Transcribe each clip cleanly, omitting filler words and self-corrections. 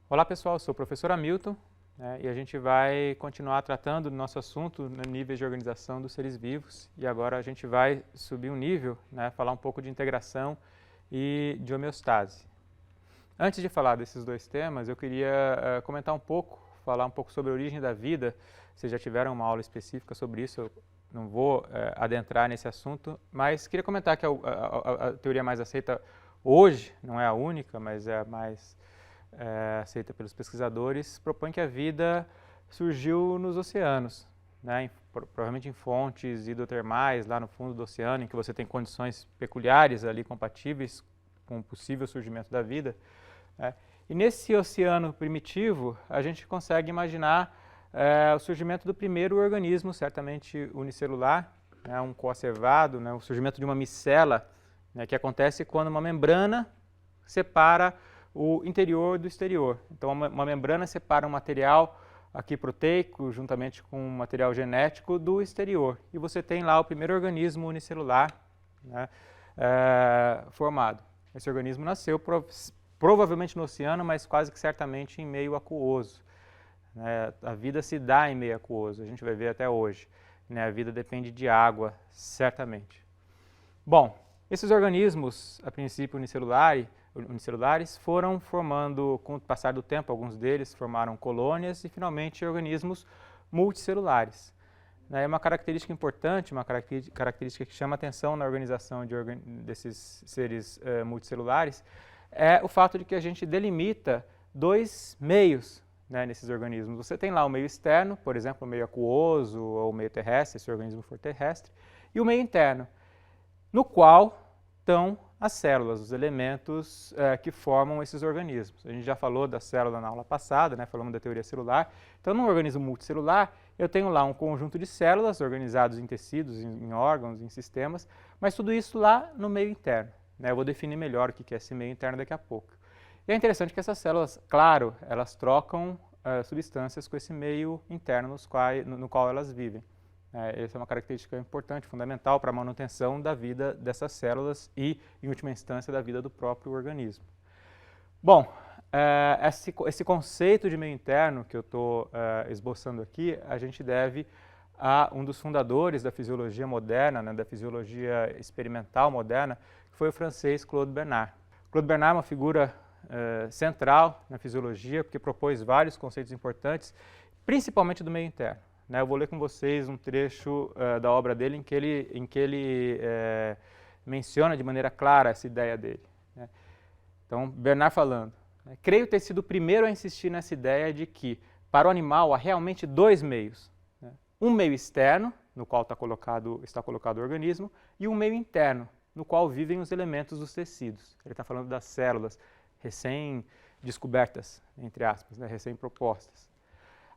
Olá pessoal, eu sou o professor Hamilton, e a gente vai continuar tratando do nosso assunto no nível de organização dos seres vivos, e agora a gente vai subir um nível, falar um pouco de integração e de homeostase. Antes de falar desses dois temas, eu queria comentar um pouco, falar um pouco sobre a origem da vida. Vocês já tiveram uma aula específica sobre isso, eu não vou adentrar nesse assunto, mas queria comentar que a teoria mais aceita hoje, não é a única, mas é a mais aceita pelos pesquisadores, propõe que a vida surgiu nos oceanos, provavelmente em fontes hidrotermais lá no fundo do oceano, em que você tem condições peculiares ali compatíveis com o possível surgimento da vida. E nesse oceano primitivo, a gente consegue imaginar o surgimento do primeiro organismo, certamente unicelular, um coacervado, o surgimento de uma micela, que acontece quando uma membrana separa o interior do exterior. Então, uma membrana separa um material aqui proteico, juntamente com um material genético, do exterior. E você tem lá o primeiro organismo unicelular formado. Esse organismo nasceu provavelmente no oceano, mas quase que certamente em meio aquoso. A vida se dá em meio aquoso, a gente vai ver até hoje. A vida depende de água, certamente. Bom, esses organismos, a princípio unicelulares, foram formando, com o passar do tempo, alguns deles formaram colônias e, finalmente, organismos multicelulares. É uma característica importante, uma característica que chama atenção na organização desses seres multicelulares, é o fato de que a gente delimita dois meios nesses organismos. Você tem lá o meio externo, por exemplo, o meio aquoso ou o meio terrestre, se o organismo for terrestre, e o meio interno, no qual estão as células, os elementos que formam esses organismos. A gente já falou da célula na aula passada, falamos da teoria celular. Então, num organismo multicelular, eu tenho lá um conjunto de células organizados em tecidos, em órgãos, em sistemas, mas tudo isso lá no meio interno. Eu vou definir melhor o que é esse meio interno daqui a pouco. E é interessante que essas células, claro, elas trocam substâncias com esse meio interno no qual elas vivem. Essa é uma característica importante, fundamental para a manutenção da vida dessas células e, em última instância, da vida do próprio organismo. Bom, esse conceito de meio interno que eu estou esboçando aqui, a gente deve a um dos fundadores da fisiologia moderna, da fisiologia experimental moderna, que foi o francês Claude Bernard. Claude Bernard é uma figura central na fisiologia, porque propôs vários conceitos importantes, principalmente do meio interno. Eu vou ler com vocês um trecho da obra dele em que ele menciona de maneira clara essa ideia dele. Então, Bernard falando: creio ter sido o primeiro a insistir nessa ideia de que, para o animal, há realmente dois meios. Um meio externo, no qual está colocado o organismo, e um meio interno, no qual vivem os elementos dos tecidos. Ele está falando das células recém-descobertas, entre aspas, recém-propostas.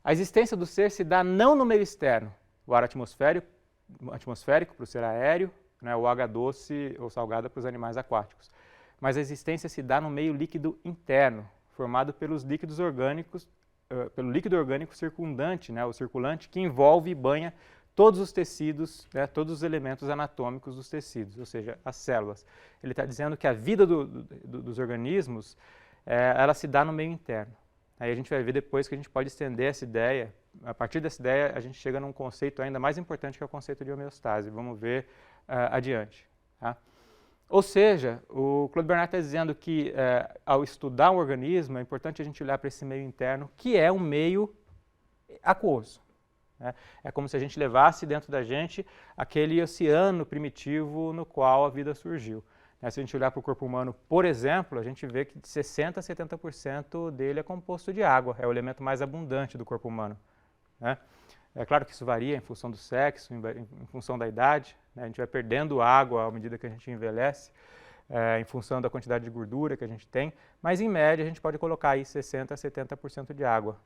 A existência do ser se dá não no meio externo, o ar atmosférico para o ser aéreo, o H doce ou salgada para os animais aquáticos, mas a existência se dá no meio líquido interno, formado pelos líquidos orgânicos, pelo líquido orgânico circundante, o circulante, que envolve e banha todos os tecidos, todos os elementos anatômicos dos tecidos, ou seja, as células. Ele está dizendo que a vida dos organismos ela se dá no meio interno. Aí a gente vai ver depois que a gente pode estender essa ideia. A partir dessa ideia, a gente chega num conceito ainda mais importante, que é o conceito de homeostase. Vamos ver adiante. Ou seja, o Claude Bernard está dizendo que, ao estudar um organismo, é importante a gente olhar para esse meio interno, que é um meio aquoso. É como se a gente levasse dentro da gente aquele oceano primitivo no qual a vida surgiu. Se a gente olhar para o corpo humano, por exemplo, a gente vê que de 60% a 70% dele é composto de água, é o elemento mais abundante do corpo humano. É claro que isso varia em função do sexo, em função da idade, a gente vai perdendo água à medida que a gente envelhece, em função da quantidade de gordura que a gente tem, mas em média a gente pode colocar aí 60% a 70% de água,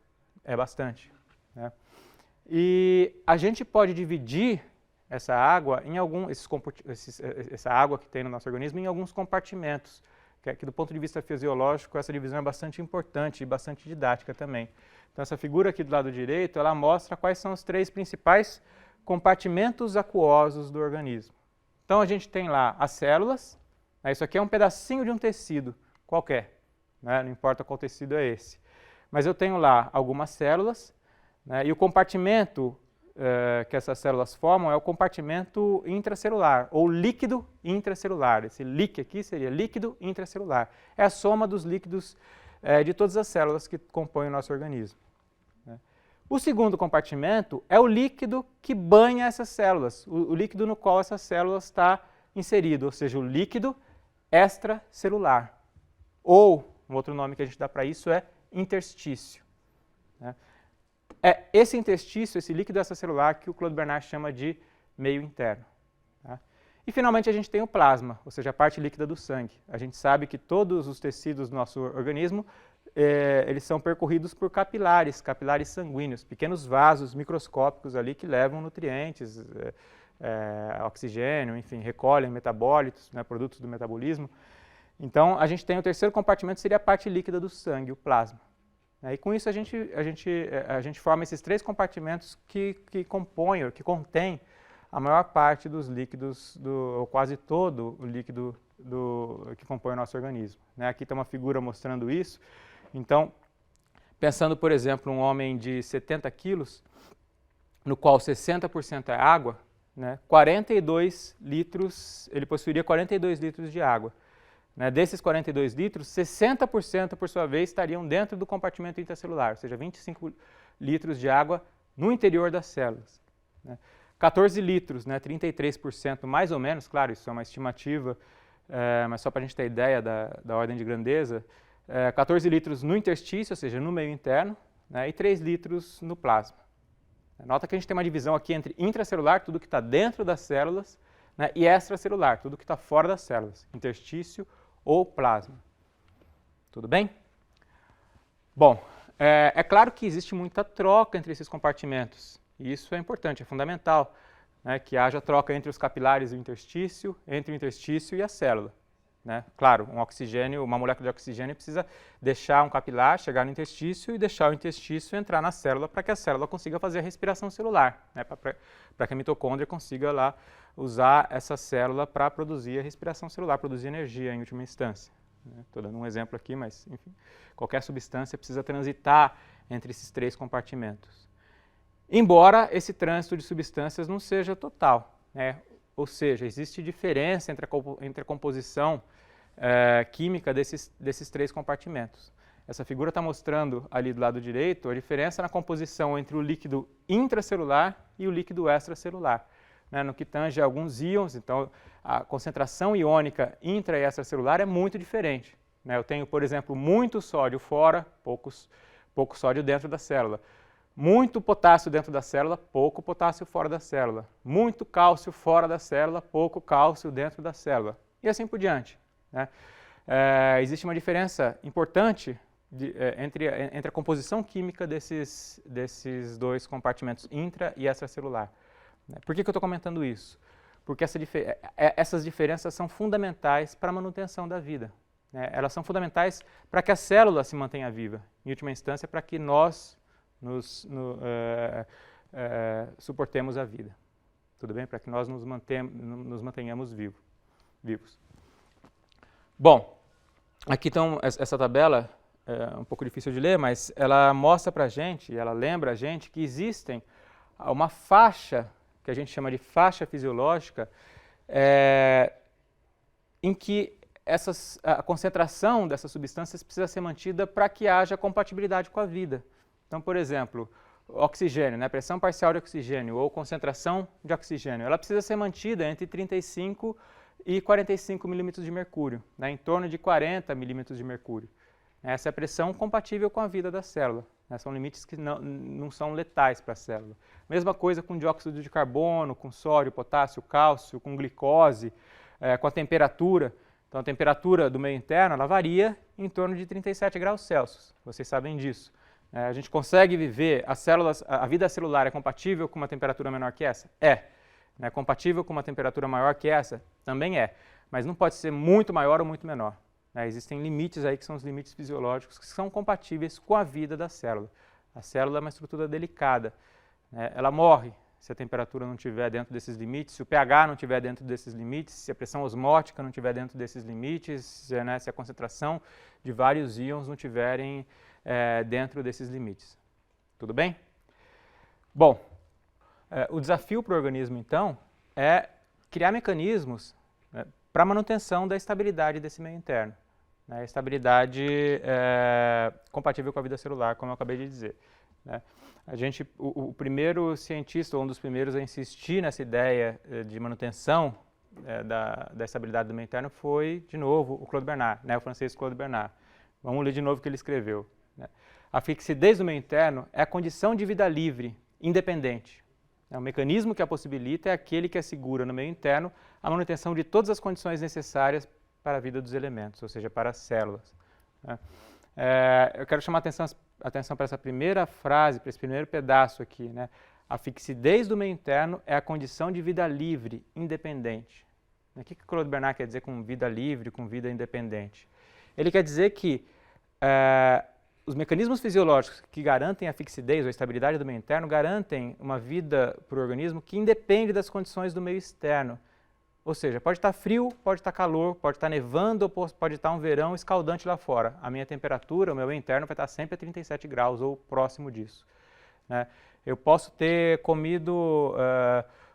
é bastante. E a gente pode dividir essa água essa água que tem no nosso organismo em alguns compartimentos, que do ponto de vista fisiológico essa divisão é bastante importante e bastante didática também. Então essa figura aqui do lado direito, ela mostra quais são os três principais compartimentos aquosos do organismo. Então a gente tem lá as células, isso aqui é um pedacinho de um tecido qualquer, não importa qual tecido é esse. mas eu tenho lá algumas células, né, e o compartimento que essas células formam é o compartimento intracelular, ou líquido intracelular. Esse líquido aqui seria líquido intracelular. É a soma dos líquidos de todas as células que compõem o nosso organismo. Né. O segundo compartimento é o líquido que banha essas células, o líquido no qual essa célula está inserido, ou seja, o líquido extracelular. Ou, um outro nome que a gente dá para isso é interstício. Né. É esse interstício, esse líquido extracelular, que o Claude Bernard chama de meio interno. Tá? E, finalmente, a gente tem o plasma, ou seja, a parte líquida do sangue. A gente sabe que todos os tecidos do nosso organismo, eles são percorridos por capilares sanguíneos, pequenos vasos microscópicos ali que levam nutrientes, oxigênio, enfim, recolhem metabólitos, né, produtos do metabolismo. Então, a gente tem o terceiro compartimento, seria a parte líquida do sangue, o plasma. E com isso a gente forma esses três compartimentos que compõem, que contêm a maior parte dos líquidos, ou quase todo o líquido que compõe o nosso organismo. Aqui está uma figura mostrando isso. Então, pensando, por exemplo, um homem de 70 quilos, no qual 60% é água, né, 42 litros, ele possuiria 42 litros de água. Desses 42 litros, 60% por sua vez estariam dentro do compartimento intracelular, ou seja, 25 litros de água no interior das células. 14 litros, 33% mais ou menos, claro, isso é uma estimativa, mas só para a gente ter ideia da ordem de grandeza, 14 litros no interstício, ou seja, no meio interno, e 3 litros no plasma. Nota que a gente tem uma divisão aqui entre intracelular, tudo que está dentro das células, e extracelular, tudo que está fora das células, interstício ou plasma. Tudo bem? Bom, é claro que existe muita troca entre esses compartimentos, e isso é importante, é fundamental, que haja troca entre os capilares e o interstício, entre o interstício e a célula. Claro, uma molécula de oxigênio precisa deixar um capilar, chegar no interstício e deixar o interstício entrar na célula para que a célula consiga fazer a respiração celular, para que a mitocôndria consiga lá usar essa célula para produzir a respiração celular, produzir energia em última instância. Estou dando um exemplo aqui, mas enfim, qualquer substância precisa transitar entre esses três compartimentos. Embora esse trânsito de substâncias não seja total, ou seja, existe diferença entre a composição química desses três compartimentos. Essa figura está mostrando ali do lado direito a diferença na composição entre o líquido intracelular e o líquido extracelular. No que tange a alguns íons, então a concentração iônica intra- e extracelular é muito diferente. Eu tenho, por exemplo, muito sódio fora, pouco sódio dentro da célula. Muito potássio dentro da célula, pouco potássio fora da célula. Muito cálcio fora da célula, pouco cálcio dentro da célula. E assim por diante. Existe uma diferença importante entre a composição química desses dois compartimentos intra- e extracelular. Por que eu estou comentando isso? Porque essas diferenças são fundamentais para a manutenção da vida. Elas são fundamentais para que a célula se mantenha viva, em última instância, para que nós suportemos a vida. Tudo bem? Para que nós nos mantenhamos vivos. Bom, aqui então essa tabela é um pouco difícil de ler, mas ela mostra para a gente, ela lembra a gente que existem uma faixa, que a gente chama de faixa fisiológica, em que a concentração dessas substâncias precisa ser mantida para que haja compatibilidade com a vida. Então, por exemplo, oxigênio, pressão parcial de oxigênio ou concentração de oxigênio, ela precisa ser mantida entre 35 e 45 milímetros de mercúrio, em torno de 40 milímetros de mercúrio. Essa é a pressão compatível com a vida da célula. São limites que não são letais para a célula. Mesma coisa com dióxido de carbono, com sódio, potássio, cálcio, com glicose, com a temperatura. Então, a temperatura do meio interno ela varia em torno de 37 graus Celsius. Vocês sabem disso. A gente consegue viver, a vida celular é compatível com uma temperatura menor que essa? É. Compatível com uma temperatura maior que essa? Também é. Mas não pode ser muito maior ou muito menor. Existem limites aí que são os limites fisiológicos que são compatíveis com a vida da célula. A célula é uma estrutura delicada. Ela morre se a temperatura não estiver dentro desses limites, se o pH não estiver dentro desses limites, se a pressão osmótica não estiver dentro desses limites, se a concentração de vários íons não estiverem dentro desses limites. Tudo bem? Bom, o desafio para o organismo, então, é criar mecanismos, né, para a manutenção da estabilidade desse meio interno. Né, estabilidade compatível com a vida celular, como eu acabei de dizer. Né. O primeiro cientista, ou um dos primeiros a insistir nessa ideia de manutenção da estabilidade do meio interno foi, de novo, o Claude Bernard, né, o francês Claude Bernard. Vamos ler de novo o que ele escreveu. Né. A fixidez do meio interno é a condição de vida livre, independente. O mecanismo que a possibilita é aquele que assegura no meio interno a manutenção de todas as condições necessárias para a vida dos elementos, ou seja, para as células. Né. Eu quero chamar atenção para essa primeira frase, para esse primeiro pedaço aqui. Né. A fixidez do meio interno é a condição de vida livre, independente. O que Claude Bernard quer dizer com vida livre, com vida independente? Ele quer dizer que os mecanismos fisiológicos que garantem a fixidez ou a estabilidade do meio interno garantem uma vida para o organismo que independe das condições do meio externo. Ou seja, pode estar frio, pode estar calor, pode estar nevando, ou pode estar um verão escaldante lá fora. A minha temperatura, o meu meio interno vai estar sempre a 37 graus ou próximo disso. Né? Eu posso ter comido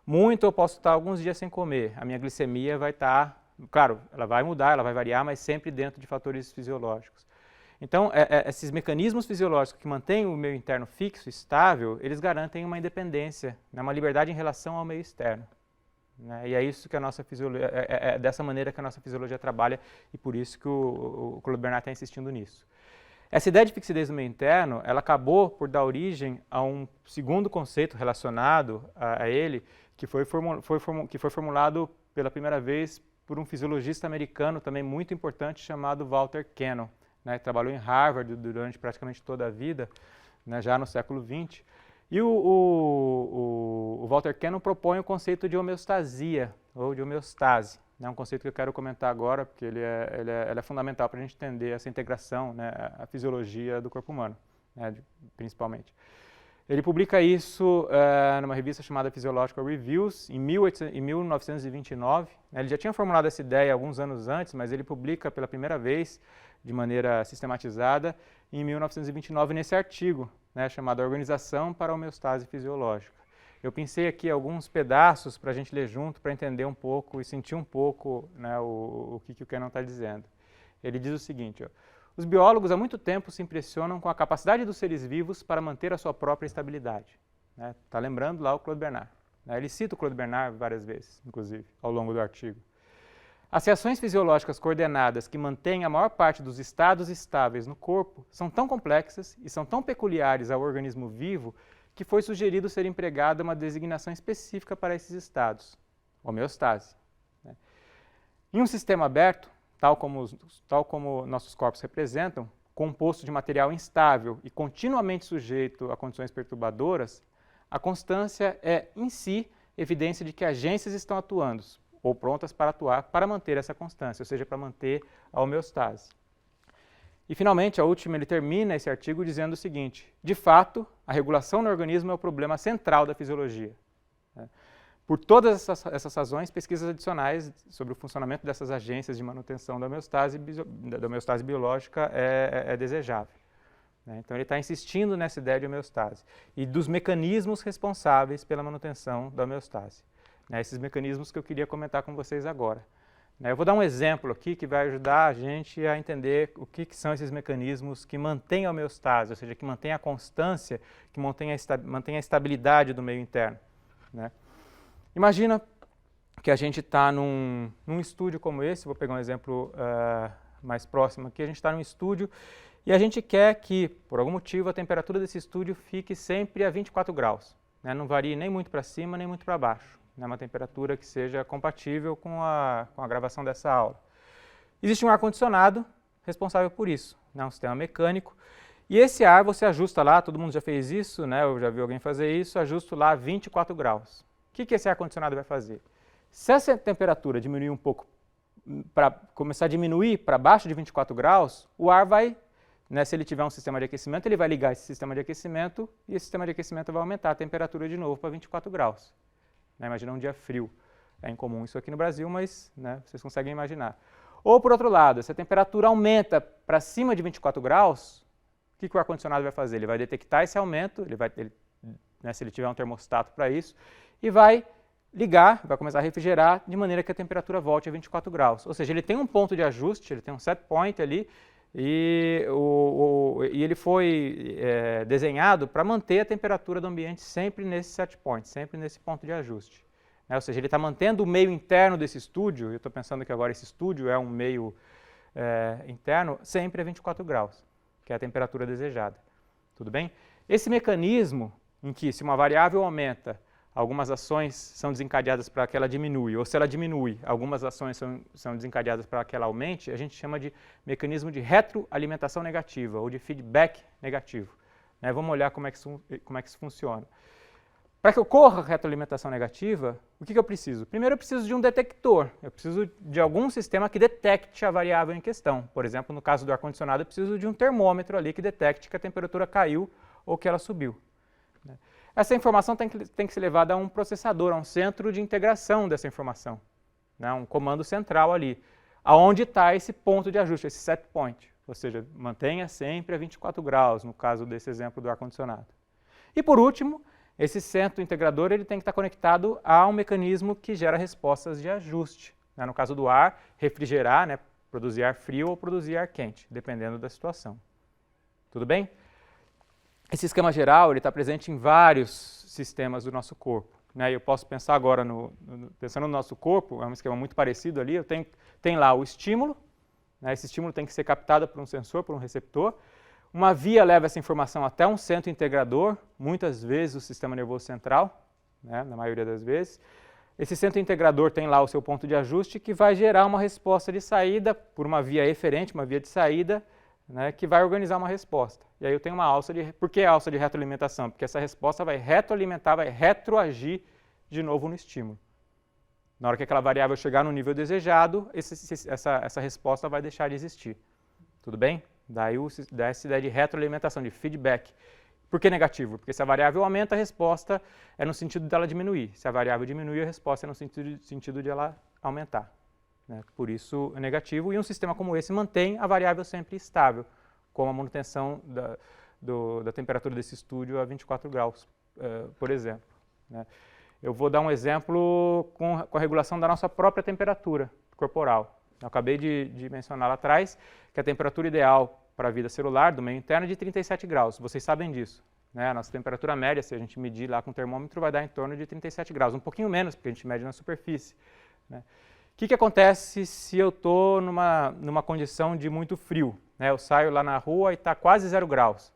muito, ou posso estar alguns dias sem comer. A minha glicemia vai estar, claro, ela vai mudar, ela vai variar, mas sempre dentro de fatores fisiológicos. Então, esses mecanismos fisiológicos que mantêm o meio interno fixo, estável, eles garantem uma independência, né, uma liberdade em relação ao meio externo. Né, e é isso que a nossa fisiologia, dessa maneira que a nossa fisiologia trabalha, e por isso que o Claude Bernard está insistindo nisso. Essa ideia de fixidez do meio interno, ela acabou por dar origem a um segundo conceito relacionado a ele, que foi formulado pela primeira vez por um fisiologista americano também muito importante chamado Walter Cannon. Né, trabalhou em Harvard durante praticamente toda a vida, né, já no século XX. E o Walter Cannon propõe o conceito de homeostasia, ou de homeostase. É um conceito que eu quero comentar agora, porque ele é fundamental para a gente entender essa integração, né, a fisiologia do corpo humano, né, principalmente. Ele publica isso numa revista chamada Physiological Reviews, em 1929. Ele já tinha formulado essa ideia alguns anos antes, mas ele publica pela primeira vez, de maneira sistematizada, em 1929, nesse artigo, né, chamado Organização para a Homeostase Fisiológica. Eu pensei aqui alguns pedaços para a gente ler junto, para entender um pouco e sentir um pouco, né, o que o Cannon está dizendo. Ele diz o seguinte: os biólogos há muito tempo se impressionam com a capacidade dos seres vivos para manter a sua própria estabilidade. Está lembrando lá o Claude Bernard. Ele cita o Claude Bernard várias vezes, inclusive, ao longo do artigo. As reações fisiológicas coordenadas que mantêm a maior parte dos estados estáveis no corpo são tão complexas e são tão peculiares ao organismo vivo que foi sugerido ser empregada uma designação específica para esses estados, homeostase. Em um sistema aberto, tal como nossos corpos representam, composto de material instável e continuamente sujeito a condições perturbadoras, a constância é, em si, evidência de que agências estão atuando, ou prontas para atuar, para manter essa constância, ou seja, para manter a homeostase. E, finalmente, a última, ele termina esse artigo dizendo o seguinte: de fato, a regulação no organismo é o problema central da fisiologia. Por todas essas razões, pesquisas adicionais sobre o funcionamento dessas agências de manutenção da homeostase biológica é desejável. Então, ele está insistindo nessa ideia de homeostase e dos mecanismos responsáveis pela manutenção da homeostase. Esses mecanismos que eu queria comentar com vocês agora. Eu vou dar um exemplo aqui que vai ajudar a gente a entender o que são esses mecanismos que mantêm a homeostase, ou seja, que mantêm a constância, que mantêm a estabilidade do meio interno. Imagina que a gente está num estúdio como esse, vou pegar um exemplo mais próximo aqui, a gente está num estúdio e a gente quer que, por algum motivo, a temperatura desse estúdio fique sempre a 24 graus. Não varie nem muito para cima, nem muito para baixo. Uma temperatura que seja compatível com a gravação dessa aula. Existe um ar-condicionado responsável por isso, um sistema mecânico, e esse ar você ajusta lá, todo mundo já fez isso, eu já vi alguém fazer isso, ajusto lá a 24 graus. O que esse ar-condicionado vai fazer? Se essa temperatura diminuir um pouco, para começar a diminuir para baixo de 24 graus, o ar vai, se ele tiver um sistema de aquecimento, ele vai ligar esse sistema de aquecimento, e esse sistema de aquecimento vai aumentar a temperatura de novo para 24 graus. Imagina um dia frio. É incomum isso aqui no Brasil, mas vocês conseguem imaginar. Ou, por outro lado, se a temperatura aumenta para cima de 24 graus, O que o ar-condicionado vai fazer? Ele vai detectar esse aumento, né, se ele tiver um termostato para isso, e vai ligar, vai começar a refrigerar de maneira que a temperatura volte a 24 graus. Ou seja, ele tem um ponto de ajuste, ele tem um set point ali, e ele foi desenhado para manter a temperatura do ambiente sempre nesse set point, sempre nesse ponto de ajuste. Né? Ou seja, ele está mantendo o meio interno desse estúdio, eu estou pensando que agora esse estúdio é um meio interno, sempre a 24 graus, que é a temperatura desejada. Tudo bem? Esse mecanismo em que se uma variável aumenta, algumas ações são desencadeadas para que ela diminui, ou se ela diminui, algumas ações são desencadeadas para que ela aumente, a gente chama de mecanismo de retroalimentação negativa, ou de feedback negativo. Né? Vamos olhar como é que isso funciona. Para que ocorra retroalimentação negativa, o que eu preciso? Primeiro eu preciso de um detector, eu preciso de algum sistema que detecte a variável em questão. Por exemplo, no caso do ar-condicionado, eu preciso de um termômetro ali que detecte que a temperatura caiu ou que ela subiu. Essa informação tem que ser levada a um processador, a um centro de integração dessa informação, né? Um comando central ali, aonde está esse ponto de ajuste, esse set point, ou seja, mantenha sempre a 24 graus, no caso desse exemplo do ar-condicionado. E por último, esse centro integrador ele tem que estar conectado a um mecanismo que gera respostas de ajuste, né? No caso do ar, refrigerar, né? Produzir ar frio ou produzir ar quente, dependendo da situação. Tudo bem? Esse esquema geral está presente em vários sistemas do nosso corpo. Né? Eu posso pensar agora, pensando no nosso corpo, é um esquema muito parecido ali, tem lá o estímulo, né? Esse estímulo tem que ser captado por um sensor, por um receptor. Uma via leva essa informação até um centro integrador, muitas vezes o sistema nervoso central, né? Na maioria das vezes. Esse centro integrador tem lá o seu ponto de ajuste que vai gerar uma resposta de saída por uma via eferente, uma via de saída, né, que vai organizar uma resposta. E aí eu tenho uma alça de... Por que alça de retroalimentação? Porque essa resposta vai retroalimentar, vai retroagir de novo no estímulo. Na hora que aquela variável chegar no nível desejado, essa resposta vai deixar de existir. Tudo bem? Daí essa ideia de retroalimentação, de feedback. Por que negativo? Porque se a variável aumenta, a resposta é no sentido dela diminuir. Se a variável diminui, a resposta é no sentido de ela aumentar. Né? Por isso é negativo, e um sistema como esse mantém a variável sempre estável, como a manutenção da temperatura desse estúdio a 24 graus, por exemplo. Né? Eu vou dar um exemplo com a regulação da nossa própria temperatura corporal. Eu acabei de mencionar lá atrás que a temperatura ideal para a vida celular do meio interno é de 37 graus, vocês sabem disso. Né? A nossa temperatura média, se a gente medir lá com o termômetro, vai dar em torno de 37 graus, um pouquinho menos, porque a gente mede na superfície. Né? O que acontece se eu estou numa condição de muito frio? Né? Eu saio lá na rua e está quase 0 graus.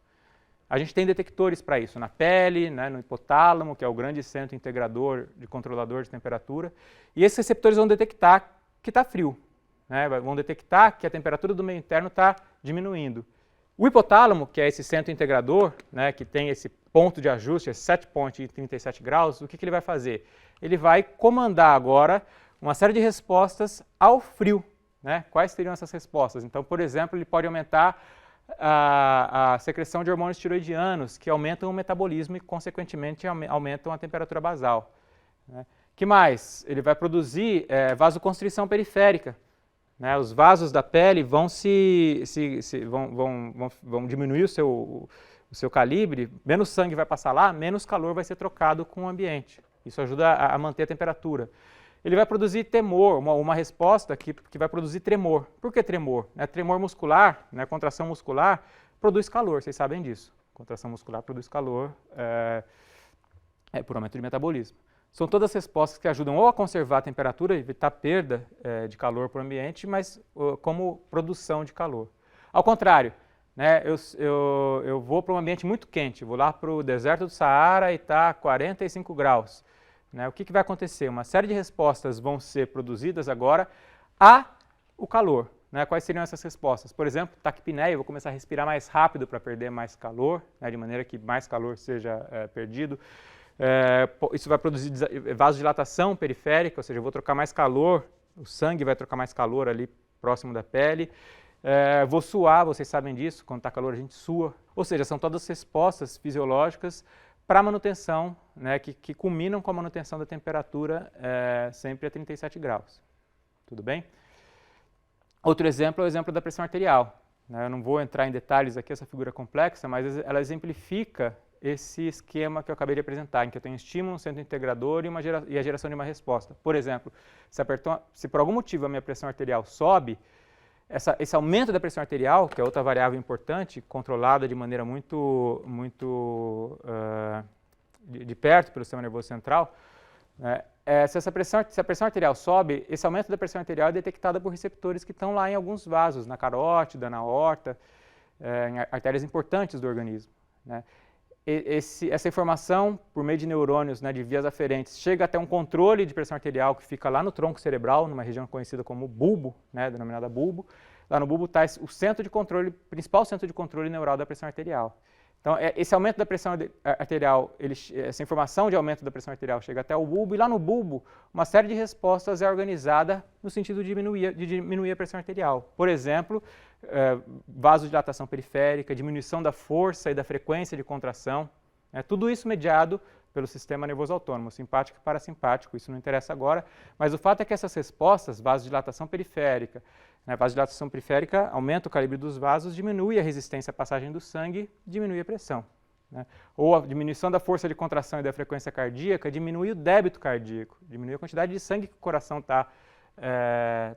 A gente tem detectores para isso, na pele, né, no hipotálamo, que é o grande centro integrador de controlador de temperatura, e esses receptores vão detectar que está frio, né? Vão detectar que a temperatura do meio interno está diminuindo. O hipotálamo, que é esse centro integrador, né, que tem esse ponto de ajuste, esse set point de 37 graus, o que ele vai fazer? Ele vai comandar agora uma série de respostas ao frio. Né? Quais seriam essas respostas? Então, por exemplo, ele pode aumentar a secreção de hormônios tiroidianos, que aumentam o metabolismo e, consequentemente, aumentam a temperatura basal. Né? Que mais? Ele vai produzir vasoconstrição periférica. Né? Os vasos da pele vão vão diminuir o seu calibre, menos sangue vai passar lá, menos calor vai ser trocado com o ambiente. Isso ajuda a manter a temperatura. Ele vai produzir temor, uma resposta que vai produzir tremor. Por que tremor? Tremor muscular, contração muscular, produz calor, vocês sabem disso. Contração muscular produz calor por aumento de metabolismo. São todas respostas que ajudam ou a conservar a temperatura, evitar perda de calor para o ambiente, mas como produção de calor. Ao contrário, eu vou para um ambiente muito quente, vou lá para o deserto do Saara e está 45 graus. O que vai acontecer? Uma série de respostas vão ser produzidas agora ao calor. Quais seriam essas respostas? Por exemplo, taquipneia, eu vou começar a respirar mais rápido para perder mais calor, de maneira que mais calor seja perdido. Isso vai produzir vasodilatação periférica, ou seja, eu vou trocar mais calor, o sangue vai trocar mais calor ali próximo da pele. Vou suar, vocês sabem disso, quando está calor a gente sua. Ou seja, são todas respostas fisiológicas para a manutenção, que culminam com a manutenção da temperatura sempre a 37 graus. Tudo bem? Outro exemplo é o exemplo da pressão arterial. né? Eu não vou entrar em detalhes aqui, essa figura complexa, mas ela exemplifica esse esquema que eu acabei de apresentar, em que eu tenho um estímulo, um centro integrador e a geração de uma resposta. Por exemplo, se por algum motivo a minha pressão arterial sobe, esse aumento da pressão arterial, que é outra variável importante, controlada de maneira muito de perto pelo sistema nervoso central, né, se a pressão arterial sobe, esse aumento da pressão arterial é detectado por receptores que estão lá em alguns vasos, na carótida, na aorta, em artérias importantes do organismo, né. Essa informação, por meio de neurônios, né, de vias aferentes, chega até um controle de pressão arterial que fica lá no tronco cerebral, numa região conhecida como bulbo, né, denominada bulbo. Lá no bulbo está o centro de controle, principal centro de controle neural da pressão arterial. Então, esse aumento da pressão arterial, essa informação de aumento da pressão arterial chega até o bulbo, e lá no bulbo, uma série de respostas é organizada no sentido de diminuir a pressão arterial. Por exemplo, vasodilatação periférica, diminuição da força e da frequência de contração, tudo isso mediado pelo sistema nervoso autônomo, simpático e parasimpático, isso não interessa agora, mas o fato é que essas respostas, vasodilatação periférica, vasodilatação periférica aumenta o calibre dos vasos, diminui a resistência à passagem do sangue, diminui a pressão. Né? Ou a diminuição da força de contração e da frequência cardíaca diminui o débito cardíaco, diminui a quantidade de sangue que o coração está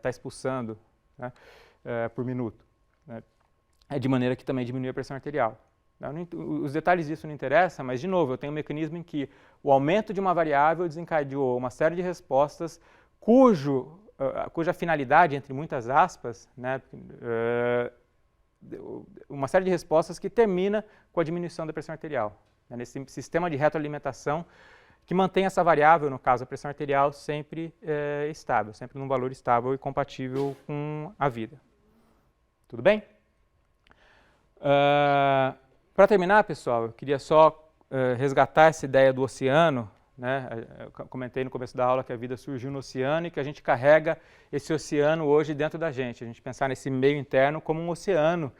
expulsando, né, por minuto, né? De maneira que também diminui a pressão arterial. Os detalhes disso não interessam, mas, de novo, eu tenho um mecanismo em que o aumento de uma variável desencadeou uma série de respostas cuja finalidade, entre muitas aspas, né, uma série de respostas que termina com a diminuição da pressão arterial, né, nesse sistema de retroalimentação que mantém essa variável, no caso a pressão arterial, sempre estável, sempre num valor estável e compatível com a vida. Tudo bem? Para terminar, pessoal, eu queria só resgatar essa ideia do oceano, né? Eu comentei no começo da aula que a vida surgiu no oceano e que a gente carrega esse oceano hoje dentro da gente. A gente pensar nesse meio interno como um oceano,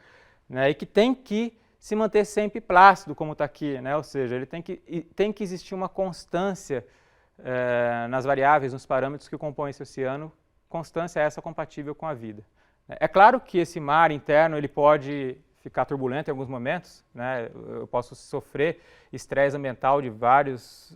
né? E que tem que se manter sempre plácido, como está aqui, né? Ou seja, ele tem que existir uma constância nas variáveis, nos parâmetros que compõem esse oceano, constância essa compatível com a vida. É claro que esse mar interno ele pode ficar turbulento em alguns momentos, né? Eu posso sofrer estresse ambiental de várias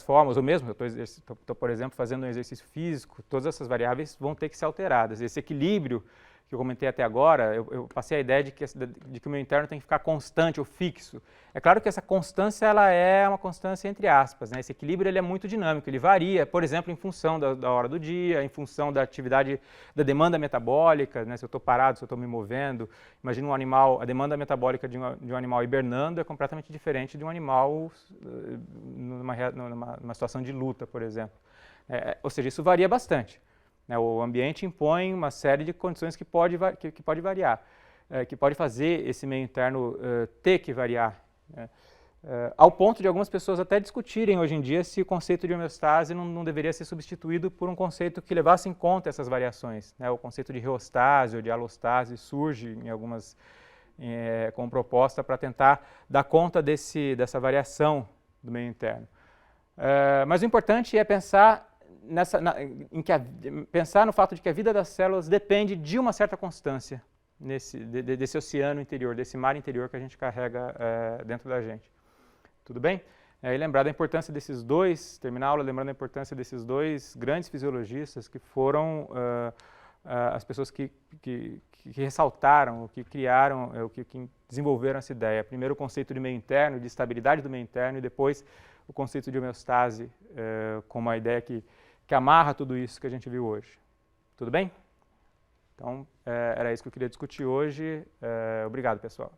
formas, ou mesmo, eu estou, por exemplo, fazendo um exercício físico, todas essas variáveis vão ter que ser alteradas. Esse equilíbrio que eu comentei até agora, eu passei a ideia de que o meu interno tem que ficar constante ou fixo. É claro que essa constância ela é uma constância entre aspas, né? Esse equilíbrio ele é muito dinâmico, ele varia, por exemplo, em função da hora do dia, em função da atividade, da demanda metabólica, né? Se eu estou parado, se eu estou me movendo. Imagina um animal, a demanda metabólica de um animal hibernando é completamente diferente de um animal numa situação de luta, por exemplo. Ou seja, isso varia bastante. O ambiente impõe uma série de condições que pode variar, que pode fazer esse meio interno ter que variar, né? Ao ponto de algumas pessoas até discutirem hoje em dia se o conceito de homeostase não deveria ser substituído por um conceito que levasse em conta essas variações, né? O conceito de reostase ou de alostase surge em algumas como proposta para tentar dar conta dessa variação do meio interno. Mas o importante é pensar pensar no fato de que a vida das células depende de uma certa constância desse oceano interior, desse mar interior que a gente carrega dentro da gente. Tudo bem? E lembrar da importância desses dois, terminar a aula lembrando da importância desses dois grandes fisiologistas que foram as pessoas que ressaltaram, que criaram, que desenvolveram essa ideia. Primeiro o conceito de meio interno, de estabilidade do meio interno, e depois o conceito de homeostase como a ideia que amarra tudo isso que a gente viu hoje. Tudo bem? Então, era isso que eu queria discutir hoje. Obrigado, pessoal.